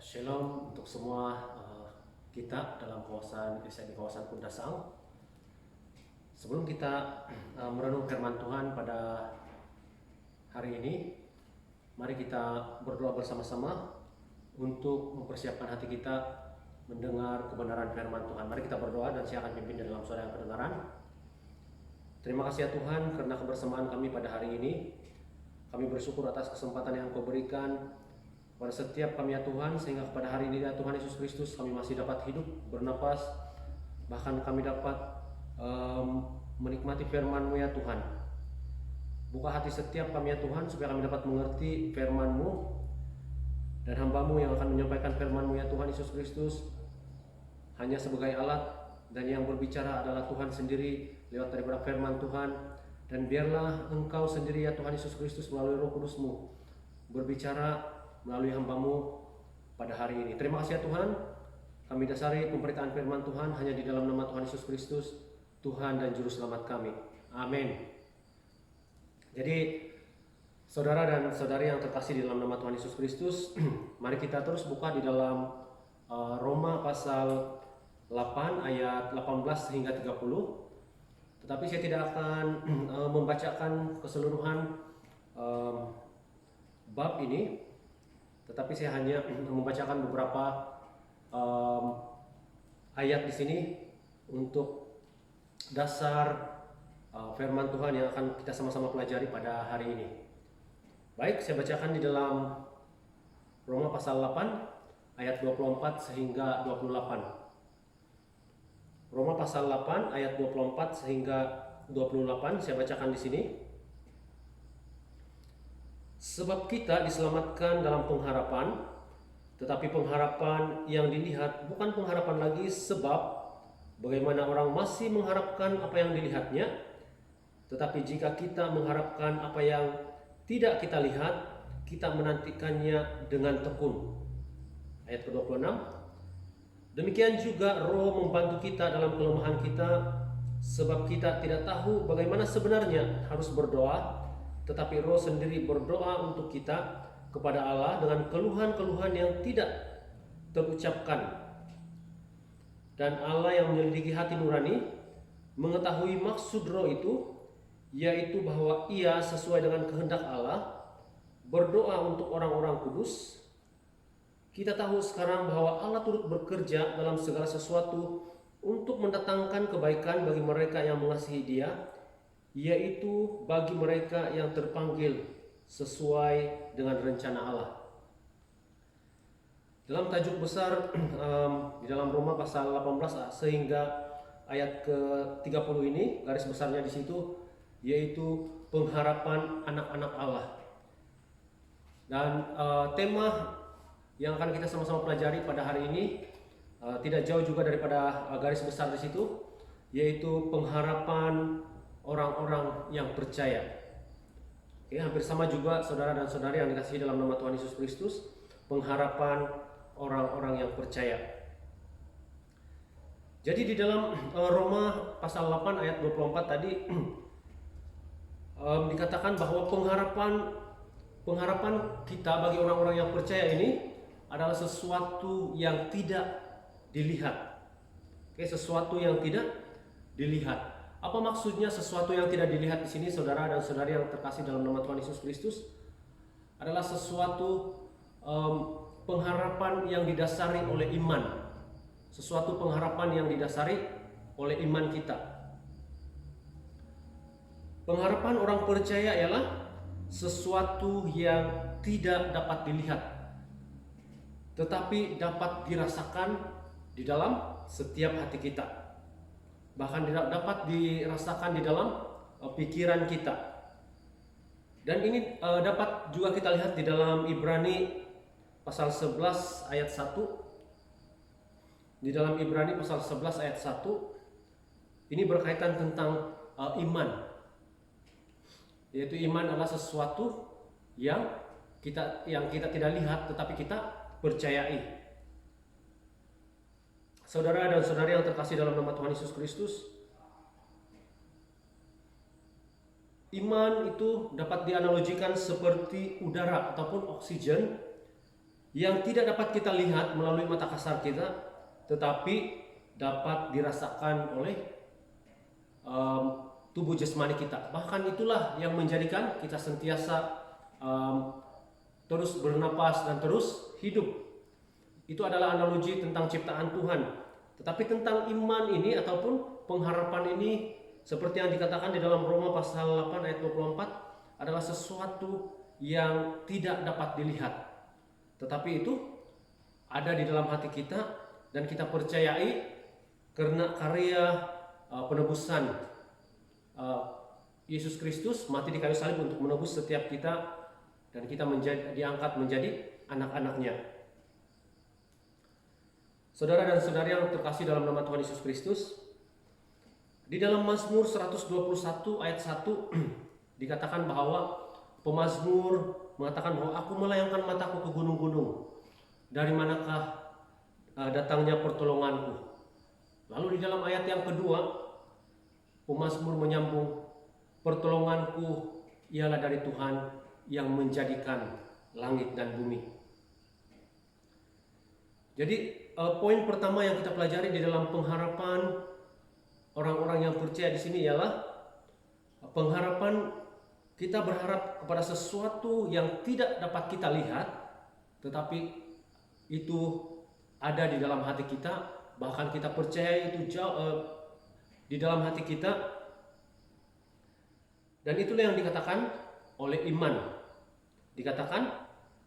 Shalom untuk semua kita dalam di kawasan Kundasang. Sebelum kita merenung firman Tuhan pada hari ini, mari kita berdoa bersama-sama untuk mempersiapkan hati kita mendengar kebenaran firman Tuhan. Mari kita berdoa dan saya akan pimpin dalam suara yang kedengaran. Terima kasih ya Tuhan karena kebersamaan kami pada hari ini. Kami bersyukur atas kesempatan yang Kau berikan pada setiap kami ya Tuhan, sehingga pada hari ini ya Tuhan Yesus Kristus kami masih dapat hidup, bernapas, bahkan kami dapat menikmati firman-Mu ya Tuhan. Buka hati setiap kami ya Tuhan supaya kami dapat mengerti firman-Mu, dan hamba-Mu yang akan menyampaikan firman-Mu ya Tuhan Yesus Kristus hanya sebagai alat, dan yang berbicara adalah Tuhan sendiri lewat daripada firman Tuhan. Dan biarlah Engkau sendiri ya Tuhan Yesus Kristus melalui Roh Kudus-Mu berbicara melalui hamba-Mu pada hari ini. Terima kasih ya Tuhan. Kami dasari pemberitaan firman Tuhan hanya di dalam nama Tuhan Yesus Kristus, Tuhan dan Juru Selamat kami. Amin. Jadi saudara dan saudari yang terkasih di dalam nama Tuhan Yesus Kristus, mari kita terus buka di dalam Roma pasal 8 ayat 18 hingga 30. Tetapi saya tidak akan membacakan keseluruhan bab ini, tetapi saya hanya membacakan beberapa ayat di sini untuk dasar firman Tuhan yang akan kita sama-sama pelajari pada hari ini. Baik, saya bacakan di dalam Roma pasal 8 ayat 24 sehingga 28. Roma pasal 8 ayat 24 sehingga 28 saya bacakan di sini. Sebab kita diselamatkan dalam pengharapan, tetapi pengharapan yang dilihat bukan pengharapan lagi, sebab bagaimana orang masih mengharapkan apa yang dilihatnya. Tetapi jika kita mengharapkan apa yang tidak kita lihat, kita menantikannya dengan tekun. Ayat ke-26. Demikian juga Roh membantu kita dalam kelemahan kita, sebab kita tidak tahu bagaimana sebenarnya harus berdoa, tetapi Roh sendiri berdoa untuk kita kepada Allah dengan keluhan-keluhan yang tidak terucapkan. Dan Allah yang menyelidiki hati nurani mengetahui maksud Roh itu, yaitu bahwa Ia sesuai dengan kehendak Allah berdoa untuk orang-orang kudus. Kita tahu sekarang bahwa Allah turut bekerja dalam segala sesuatu untuk mendatangkan kebaikan bagi mereka yang mengasihi Dia, yaitu bagi mereka yang terpanggil sesuai dengan rencana Allah. Dalam tajuk besar di dalam Roma pasal 18 sehingga ayat ke-30 ini, garis besarnya di situ yaitu pengharapan anak-anak Allah. Dan tema yang akan kita sama-sama pelajari pada hari ini tidak jauh juga daripada garis besar di situ, yaitu pengharapan orang-orang yang percaya. Oke, hampir sama juga saudara dan saudari yang dikasihi dalam nama Tuhan Yesus Kristus, pengharapan orang-orang yang percaya. Jadi di dalam Roma pasal 8 ayat 24 tadi dikatakan bahwa pengharapan kita bagi orang-orang yang percaya ini adalah sesuatu yang tidak dilihat. Oke, sesuatu yang tidak dilihat. Apa maksudnya sesuatu yang tidak dilihat di sini, saudara dan saudari yang terkasih dalam nama Tuhan Yesus Kristus? Adalah sesuatu pengharapan yang didasari oleh iman. Sesuatu pengharapan yang didasari oleh iman kita. Pengharapan orang percaya ialah sesuatu yang tidak dapat dilihat, tetapi dapat dirasakan di dalam setiap hati kita. Bahkan dapat dirasakan di dalam pikiran kita. Dan ini dapat juga kita lihat di dalam Ibrani pasal 11 ayat 1. Di dalam Ibrani pasal 11 ayat 1 ini berkaitan tentang iman. Yaitu iman adalah sesuatu yang kita tidak lihat tetapi kita percayai. Saudara dan saudari yang terkasih dalam nama Tuhan Yesus Kristus, iman itu dapat dianalogikan seperti udara ataupun oksigen yang tidak dapat kita lihat melalui mata kasar kita, tetapi dapat dirasakan oleh tubuh jasmani kita. Bahkan itulah yang menjadikan kita sentiasa terus bernapas dan terus hidup. Itu adalah analogi tentang ciptaan Tuhan. Tetapi tentang iman ini ataupun pengharapan ini, seperti yang dikatakan di dalam Roma pasal 8 ayat 24, adalah sesuatu yang tidak dapat dilihat. Tetapi itu ada di dalam hati kita dan kita percayai karena karya penebusan Yesus Kristus mati di kayu salib untuk menebus setiap kita, dan kita diangkat menjadi anak-anaknya. Saudara dan saudari yang terkasih dalam nama Tuhan Yesus Kristus, di dalam Mazmur 121 ayat 1 dikatakan bahwa pemazmur mengatakan bahwa aku melayangkan mataku ke gunung-gunung, dari manakah datangnya pertolonganku. Lalu di dalam ayat yang kedua, pemazmur menyambung, pertolonganku ialah dari Tuhan yang menjadikan langit dan bumi. Jadi poin pertama yang kita pelajari di dalam pengharapan orang-orang yang percaya di sini ialah pengharapan kita berharap kepada sesuatu yang tidak dapat kita lihat, tetapi itu ada di dalam hati kita, bahkan kita percaya itu jauh di dalam hati kita, dan itulah yang dikatakan oleh iman.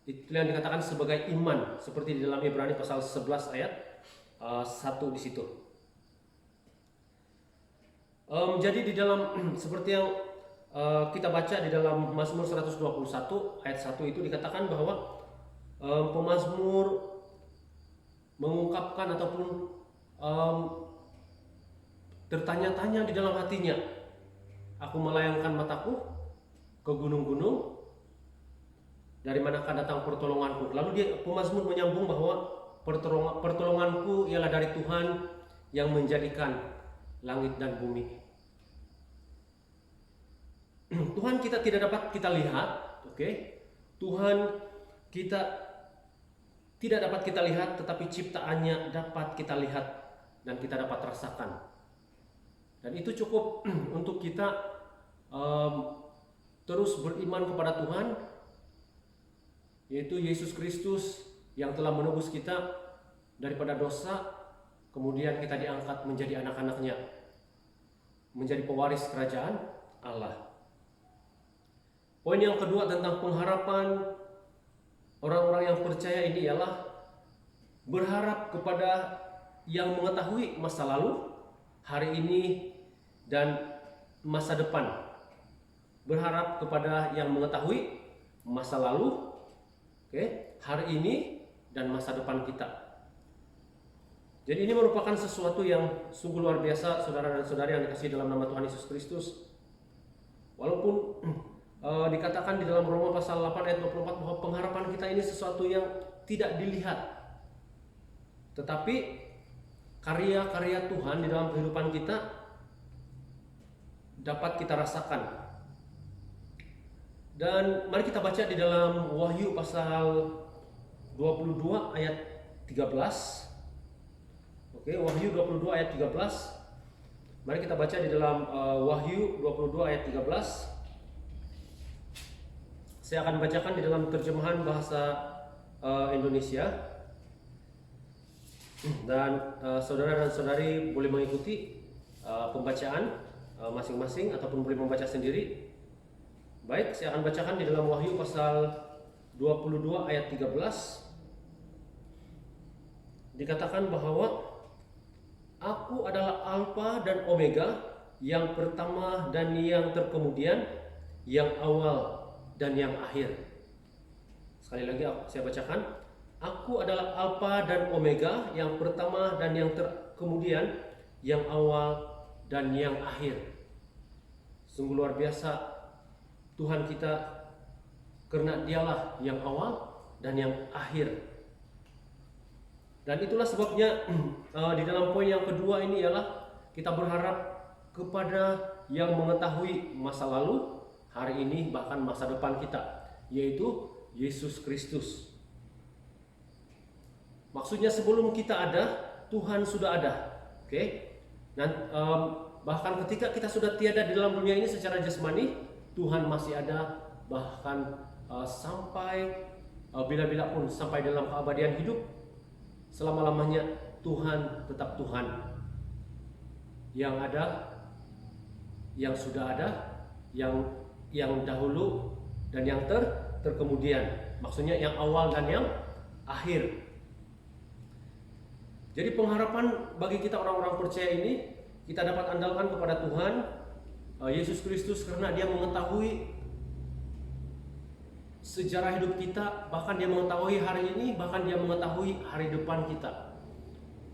Itulah yang dikatakan sebagai iman, seperti di dalam Ibrani pasal 11 ayat 1 di situ. Jadi di dalam seperti yang kita baca di dalam Mazmur 121 ayat 1 itu dikatakan bahwa pemazmur mengungkapkan ataupun tertanya-tanya di dalam hatinya, aku melayangkan mataku ke gunung-gunung, dari manakah datang pertolonganku. Lalu pemazmur menyambung bahwa pertolonganku ialah dari Tuhan yang menjadikan langit dan bumi. Tuhan kita tidak dapat kita lihat, oke? Tuhan kita tidak dapat kita lihat, tetapi ciptaannya dapat kita lihat dan kita dapat rasakan. Dan itu cukup untuk kita terus beriman kepada Tuhan, yaitu Yesus Kristus yang telah menebus kita daripada dosa, kemudian kita diangkat menjadi anak-anaknya, menjadi pewaris kerajaan Allah. Poin yang kedua tentang pengharapan orang-orang yang percaya ini ialah berharap kepada yang mengetahui masa lalu, hari ini, dan masa depan. Berharap kepada yang mengetahui masa lalu, hari ini, dan masa depan kita. Jadi ini merupakan sesuatu yang sungguh luar biasa, saudara dan saudari yang dikasihi dalam nama Tuhan Yesus Kristus. Walaupun dikatakan di dalam Roma pasal 8 ayat 24 bahwa pengharapan kita ini sesuatu yang tidak dilihat, tetapi karya-karya Tuhan di dalam kehidupan kita dapat kita rasakan. Dan mari kita baca di dalam Wahyu pasal 22 ayat 13. Wahyu 22 ayat 13. Mari kita baca di dalam Wahyu 22 ayat 13. Saya akan bacakan di dalam terjemahan bahasa Indonesia. Dan saudara dan saudari boleh mengikuti pembacaan masing-masing ataupun boleh membaca sendiri. Baik, saya akan bacakan di dalam Wahyu pasal 22 ayat 13. Dikatakan bahwa aku adalah Alfa dan Omega, yang pertama dan yang terkemudian, yang awal dan yang akhir. Sekali lagi saya bacakan, aku adalah Alfa dan Omega, yang pertama dan yang terkemudian, yang awal dan yang akhir. Sungguh luar biasa Tuhan kita, karena dialah yang awal dan yang akhir. Dan itulah sebabnya di dalam poin yang kedua ini ialah kita berharap kepada yang mengetahui masa lalu, hari ini, bahkan masa depan kita, yaitu Yesus Kristus. Maksudnya sebelum kita ada, Tuhan sudah ada. Oke. Dan bahkan ketika kita sudah tiada di dalam dunia ini secara jasmani, Tuhan masih ada, bahkan sampai bila-bila pun, sampai dalam keabadian hidup, selama-lamanya Tuhan tetap Tuhan. Yang ada, yang sudah ada, yang dahulu dan yang terkemudian. Maksudnya yang awal dan yang akhir. Jadi pengharapan bagi kita orang-orang percaya ini, kita dapat andalkan kepada Tuhan Yesus Kristus, karena Dia mengetahui sejarah hidup kita, bahkan Dia mengetahui hari ini, bahkan Dia mengetahui hari depan kita.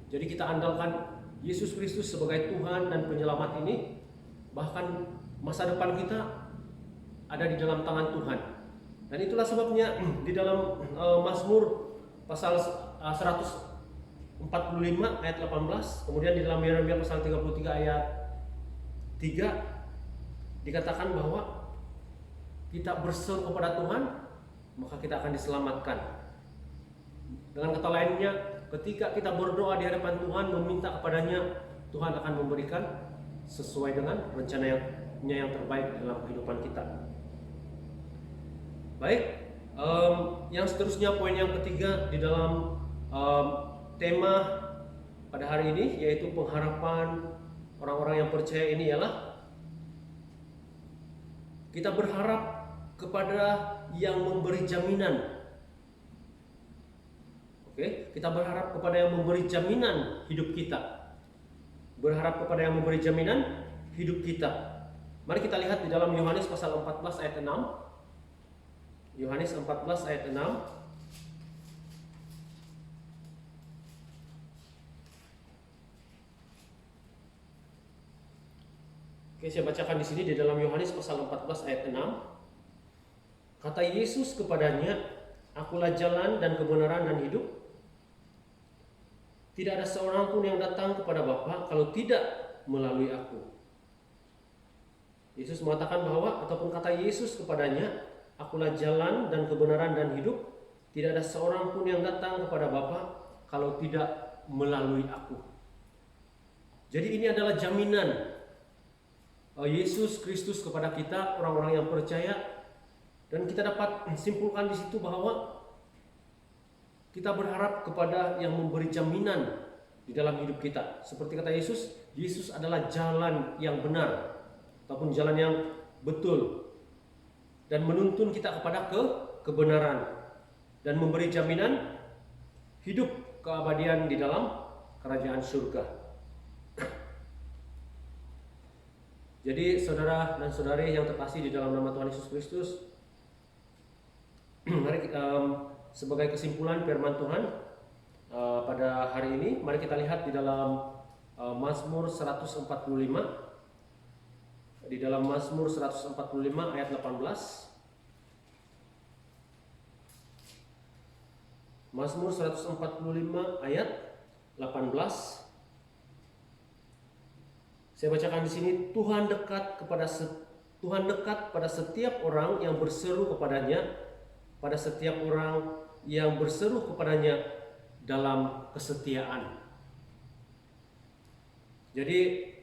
Jadi kita andalkan Yesus Kristus sebagai Tuhan dan penyelamat ini, bahkan masa depan kita ada di dalam tangan Tuhan. Dan itulah sebabnya di dalam Mazmur pasal 145 ayat 18, kemudian di dalam Yeremia pasal 33 ayat 3 dikatakan bahwa kita berseru kepada Tuhan, maka kita akan diselamatkan. Dengan kata lainnya, ketika kita berdoa di hadapan Tuhan, meminta kepadanya, Tuhan akan memberikan sesuai dengan rencananya yang terbaik dalam kehidupan kita. Baik, yang seterusnya, poin yang ketiga di dalam tema pada hari ini, yaitu pengharapan orang-orang yang percaya ini ialah kita berharap kepada yang memberi jaminan. Oke, kita berharap kepada yang memberi jaminan hidup kita. Berharap kepada yang memberi jaminan hidup kita. Mari kita lihat di dalam Yohanes pasal 14 ayat 6. Yohanes 14 ayat 6. Oke, saya bacakan di sini di dalam Yohanes pasal 14 ayat 6. Kata Yesus kepadanya, "Akulah jalan dan kebenaran dan hidup. Tidak ada seorang pun yang datang kepada Bapa kalau tidak melalui aku." Yesus mengatakan bahwa, ataupun kata Yesus kepadanya, "Akulah jalan dan kebenaran dan hidup. Tidak ada seorang pun yang datang kepada Bapa kalau tidak melalui aku." Jadi ini adalah jaminan Yesus Kristus kepada kita, orang-orang yang percaya, dan kita dapat simpulkan di situ bahwa kita berharap kepada yang memberi jaminan di dalam hidup kita. Seperti kata Yesus, Yesus adalah jalan yang benar ataupun jalan yang betul dan menuntun kita kepada kebenaran dan memberi jaminan hidup keabadian di dalam kerajaan surga. Jadi saudara dan saudari yang terkasih di dalam nama Tuhan Yesus Kristus, mari sebagai kesimpulan firman Tuhan pada hari ini, mari kita lihat di dalam Mazmur 145. Di dalam Mazmur 145 ayat 18. Mazmur 145 ayat 18. Saya bacakan di sini, Tuhan dekat pada setiap orang yang berseru kepadanya, pada setiap orang yang berseru kepadanya dalam kesetiaan. Jadi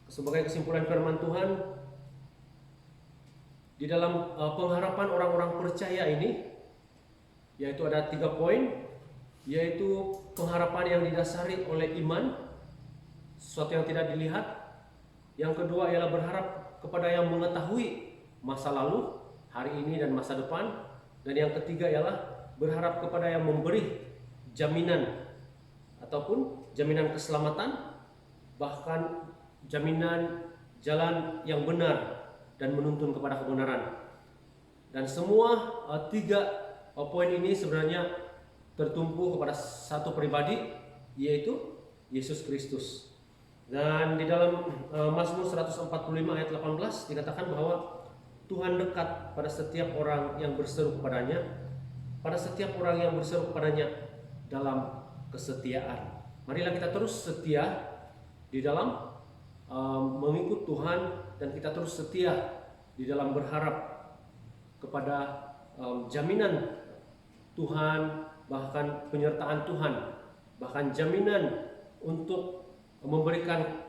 sebagai kesimpulan firman Tuhan, di dalam pengharapan orang-orang percaya ini, yaitu ada 3 poin, yaitu pengharapan yang didasari oleh iman, sesuatu yang tidak dilihat. Yang kedua ialah berharap kepada yang mengetahui masa lalu, hari ini dan masa depan. Dan yang ketiga ialah berharap kepada yang memberi jaminan ataupun jaminan keselamatan, bahkan jaminan jalan yang benar dan menuntun kepada kebenaran. Dan semua 3 poin ini sebenarnya tertumpu kepada satu pribadi, yaitu Yesus Kristus. Dan di dalam Mazmur 145 ayat 18 dikatakan bahwa Tuhan dekat pada setiap orang yang berseru kepadanya, pada setiap orang yang berseru kepadanya dalam kesetiaan. Marilah kita terus setia di dalam mengikut Tuhan, dan kita terus setia di dalam berharap kepada jaminan Tuhan, bahkan penyertaan Tuhan, bahkan jaminan untuk memberikan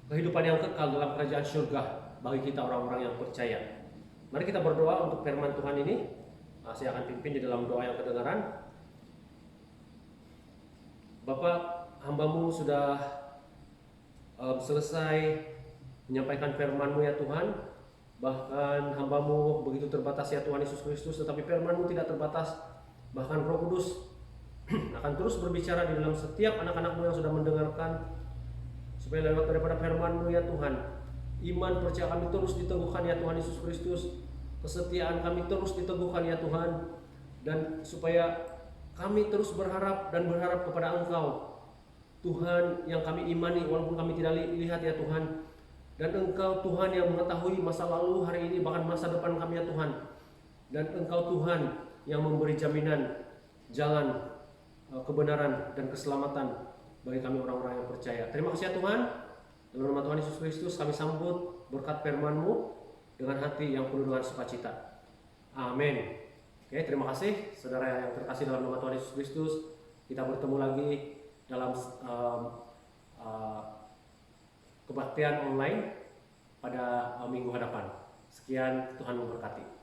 kehidupan yang kekal dalam kerajaan surga bagi kita orang-orang yang percaya. Mari kita berdoa untuk firman Tuhan ini. Saya akan pimpin di dalam doa yang kedengaran. Bapak, hamba-Mu sudah selesai menyampaikan firman-Mu ya Tuhan. Bahkan hamba-Mu begitu terbatas ya Tuhan Yesus Kristus, tetapi firman-Mu tidak terbatas. Bahkan Roh Kudus akan terus berbicara di dalam setiap anak-anak-Mu yang sudah mendengarkan, supaya lewat daripada firman-Mu ya Tuhan, iman percaya kami terus diteguhkan ya Tuhan Yesus Kristus, kesetiaan kami terus diteguhkan ya Tuhan, dan supaya kami terus berharap kepada Engkau Tuhan yang kami imani walaupun kami tidak lihat ya Tuhan, dan Engkau Tuhan yang mengetahui masa lalu, hari ini, bahkan masa depan kami ya Tuhan, dan Engkau Tuhan yang memberi jaminan jalan kebenaran dan keselamatan bagi kami orang-orang yang percaya. Terima kasih ya Tuhan. Dalam nama Tuhan Yesus Kristus kami sambut berkat firman-Mu dengan hati yang penuh dengan sukacita. Amin. Oke, terima kasih saudara yang terkasih dalam nama Tuhan Yesus Kristus. Kita bertemu lagi dalam kebaktian online pada minggu hadapan. Sekian, Tuhan memberkati.